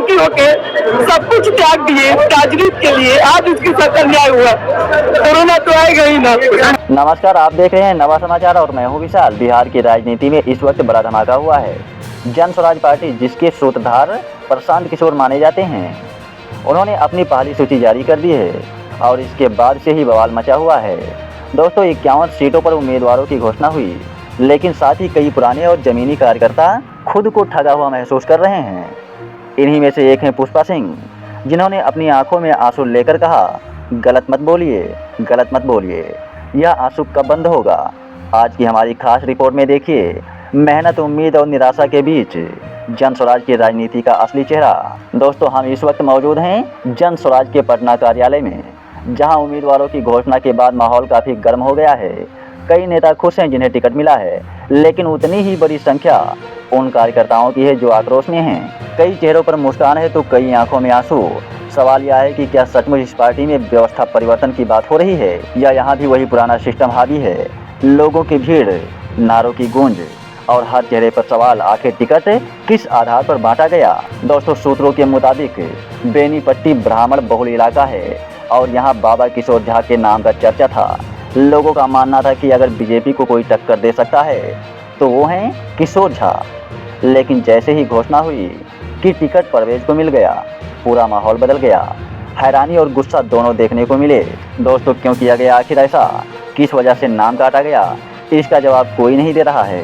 लड़की होके सब कुछ त्याग दिए राजनीति के लिए, आज उसके साथ अन्याय हुआ। कोरोना तो आएगा ही ना। नमस्कार, आप देख रहे हैं नवा समाचार और मैं हूं विशाल। बिहार की राजनीति में इस वक्त बड़ा धमाका हुआ है। जन स्वराज पार्टी, जिसके सूत्रधार प्रशांत किशोर माने जाते हैं, उन्होंने अपनी पहली सूची जारी कर दी है और इसके बाद से ही बवाल मचा हुआ है। दोस्तों, 51 सीटों पर उम्मीदवारों की घोषणा हुई, लेकिन साथ ही कई पुराने और जमीनी कार्यकर्ता खुद को ठगा हुआ महसूस कर रहे हैं। इन्हीं में से एक हैं पुष्पा सिंह, जिन्होंने अपनी आंखों में आंसू लेकर कहा, गलत मत बोलिए, गलत मत बोलिए, यह आंसू कब बंद होगा। आज की हमारी खास रिपोर्ट में देखिए, मेहनत, उम्मीद और निराशा के बीच जन स्वराज की राजनीति का असली चेहरा। दोस्तों, हम इस वक्त मौजूद हैं जन स्वराज के पटना कार्यालय में, जहां उम्मीदवारों की घोषणा के बाद माहौल काफ़ी गर्म हो गया है। कई नेता खुश हैं जिन्हें टिकट मिला है, लेकिन उतनी ही बड़ी संख्या उन कार्यकर्ताओं की है जो आक्रोश में हैं। कई चेहरों पर मुस्कान है तो कई आंखों में आंसू। सवाल यह है कि क्या सचमुच इस पार्टी में व्यवस्था परिवर्तन की बात हो रही है, या यहाँ भी वही पुराना सिस्टम हावी है। लोगों की भीड़, नारों की गूंज और हर चेहरे पर सवाल, आखिर टिकट किस आधार पर बांटा गया। दोस्तों, सूत्रों के मुताबिक बेनीपट्टी ब्राह्मण बहुल इलाका है और यहाँ बाबा किशोर झा के नाम का चर्चा था। लोगों का मानना था कि अगर बीजेपी को कोई टक्कर दे सकता है तो वो हैं किशोर झा। लेकिन जैसे ही घोषणा हुई कि टिकट परवेज को मिल गया, पूरा माहौल बदल गया। हैरानी और गुस्सा दोनों देखने को मिले। दोस्तों, क्यों किया गया आखिर ऐसा, किस वजह से नाम काटा गया, इसका जवाब कोई नहीं दे रहा है।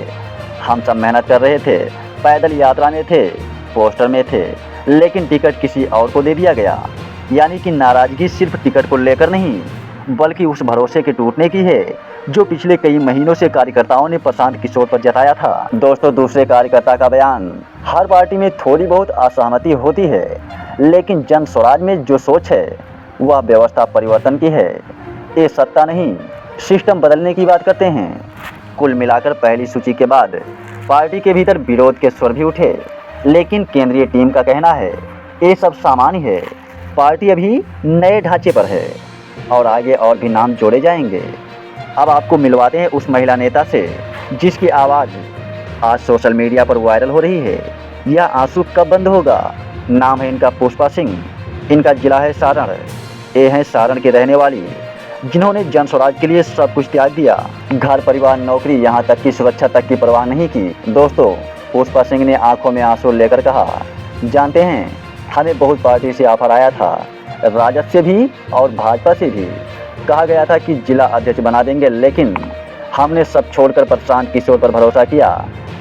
हम सब मेहनत कर रहे थे, पैदल यात्रा में थे, पोस्टर में थे, लेकिन टिकट किसी और को दे दिया गया। यानी कि नाराजगी सिर्फ टिकट को लेकर नहीं, बल्कि उस भरोसे के टूटने की है जो पिछले कई महीनों से कार्यकर्ताओं ने प्रशांत किशोर पर जताया था। दोस्तों, दूसरे कार्यकर्ता का बयान, हर पार्टी में थोड़ी बहुत असहमति होती है, लेकिन जन स्वराज में जो सोच है वह व्यवस्था परिवर्तन की है। ये सत्ता नहीं, सिस्टम बदलने की बात करते हैं। कुल मिलाकर पहली सूची के बाद पार्टी के भीतर विरोध के स्वर भी उठे, लेकिन केंद्रीय टीम का कहना है ये सब सामान्य है, पार्टी अभी नए ढांचे पर है और आगे और भी नाम जोड़े जाएंगे। अब आपको मिलवाते हैं उस महिला नेता से जिसकी आवाज़ आज सोशल मीडिया पर वायरल हो रही है। यह आंसू कब बंद होगा। नाम है इनका पुष्पा सिंह। इनका जिला है सारण। ये हैं सारण की रहने वाली, जिन्होंने जन स्वराज के लिए सब कुछ त्याग दिया। घर परिवार, नौकरी, यहाँ तक की सुरक्षा तक की परवाह नहीं की। दोस्तों, पुष्पा सिंह ने आंखों में आंसू लेकर कहा, जानते हैं, हमें बहुत पार्टी से ऑफर आया था, राजद से भी और भाजपा से भी। कहा गया था कि जिला अध्यक्ष बना देंगे, लेकिन हमने सब छोड़कर प्रशांत किशोर पर भरोसा किया।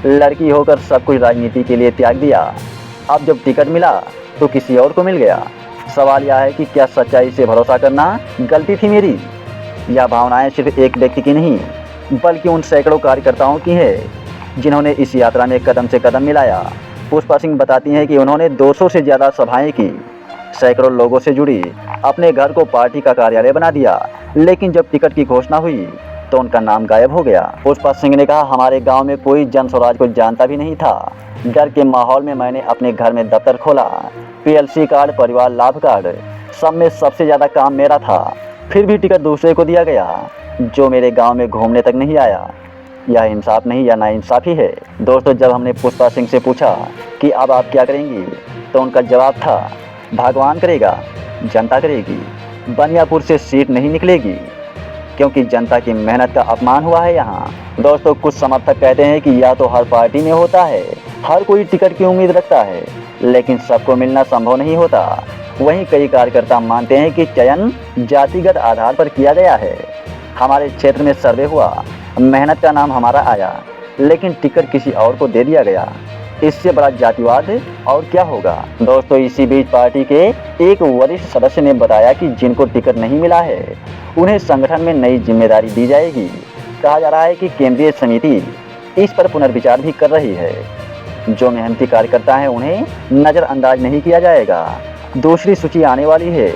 लड़की होकर सब कुछ राजनीति के लिए त्याग दिया। अब जब टिकट मिला तो किसी और को मिल गया। सवाल यह है कि क्या सच्चाई से भरोसा करना गलती थी मेरी, या भावनाएं सिर्फ एक व्यक्ति की नहीं बल्कि उन सैकड़ों कार्यकर्ताओं की है जिन्होंने इस यात्रा में कदम से कदम मिलाया। पुष्पा सिंह बताती हैं कि उन्होंने 200 से ज़्यादा सभाएं की, सैकड़ों लोगों से जुड़ी, अपने घर को पार्टी का कार्यालय बना दिया, लेकिन जब टिकट की घोषणा हुई तो उनका नाम गायब हो गया। पुष्पा सिंह ने कहा, हमारे गांव में कोई जन स्वराज को जानता भी नहीं था। डर के माहौल में मैंने अपने घर में दफ्तर खोला, पीएलसी कार्ड, परिवार लाभ कार्ड, सब में सबसे ज़्यादा काम मेरा था। फिर भी टिकट दूसरे को दिया गया जो मेरे गाँव में घूमने तक नहीं आया। यह इंसाफ नहीं, या नाइंसाफ़ी है। दोस्तों, जब हमने पुष्पा सिंह से पूछा कि अब आप क्या करेंगी, तो उनका जवाब था, भगवान करेगा, जनता करेगी। बनियापुर से सीट नहीं निकलेगी क्योंकि जनता की मेहनत का अपमान हुआ है यहाँ। दोस्तों, कुछ समर्थक कहते हैं कि यह तो हर पार्टी में होता है, हर कोई टिकट की उम्मीद रखता है, लेकिन सबको मिलना संभव नहीं होता। वहीं कई कार्यकर्ता मानते हैं कि चयन जातिगत आधार पर किया गया है। हमारे क्षेत्र में सर्वे हुआ, मेहनत का नाम हमारा आया, लेकिन टिकट किसी और को दे दिया गया। इससे बड़ा जातिवाद और क्या होगा। दोस्तों, इसी बीच पार्टी के एक वरिष्ठ सदस्य ने बताया कि जिनको टिकट नहीं मिला है उन्हें संगठन में नई जिम्मेदारी दी जाएगी। कहा जा रहा है कि केंद्रीय समिति इस पर पुनर्विचार भी कर रही है। जो मेहनती कार्यकर्ता हैं उन्हें नज़रअंदाज नहीं किया जाएगा। दूसरी सूची आने वाली है,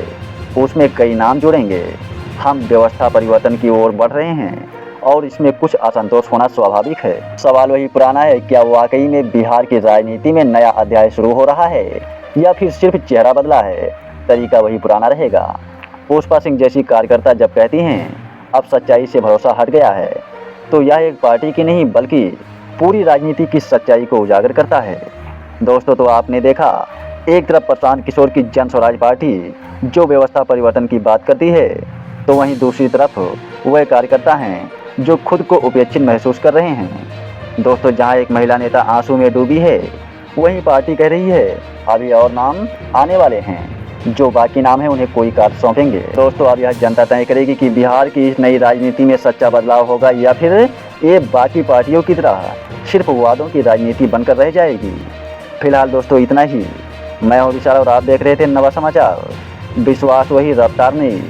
उसमें कई नाम जुड़ेंगे। हम व्यवस्था परिवर्तन की ओर बढ़ रहे हैं और इसमें कुछ असंतोष होना स्वाभाविक है। सवाल वही पुराना है, क्या वाकई में बिहार की राजनीति में नया अध्याय शुरू हो रहा है, या फिर सिर्फ चेहरा बदला है, तरीका वही पुराना रहेगा। पुष्पा सिंह जैसी कार्यकर्ता जब कहती हैं अब सच्चाई से भरोसा हट गया है, तो यह एक पार्टी की नहीं बल्कि पूरी राजनीति की सच्चाई को उजागर करता है। दोस्तों, तो आपने देखा एक तरफ प्रशांत किशोर की जन स्वराज पार्टी जो व्यवस्था परिवर्तन की बात करती है, तो वहीं दूसरी तरफ वह कार्यकर्ता हैं जो खुद को उपेक्षित महसूस कर रहे हैं। दोस्तों, जहां एक महिला नेता आंसू में डूबी है, वहीं पार्टी कह रही है अभी और नाम आने वाले हैं, जो बाकी नाम है उन्हें कोई कार्य सौंपेंगे। दोस्तों, अब यह जनता तय करेगी कि बिहार की इस नई राजनीति में सच्चा बदलाव होगा या फिर ये बाकी पार्टियों की तरह सिर्फ वादों की राजनीति बनकर रह जाएगी। फिलहाल दोस्तों इतना ही। मैं हूं विशाल और आप देख रहे थे नवा समाचार। विश्वास वही, रफ्तार नहीं।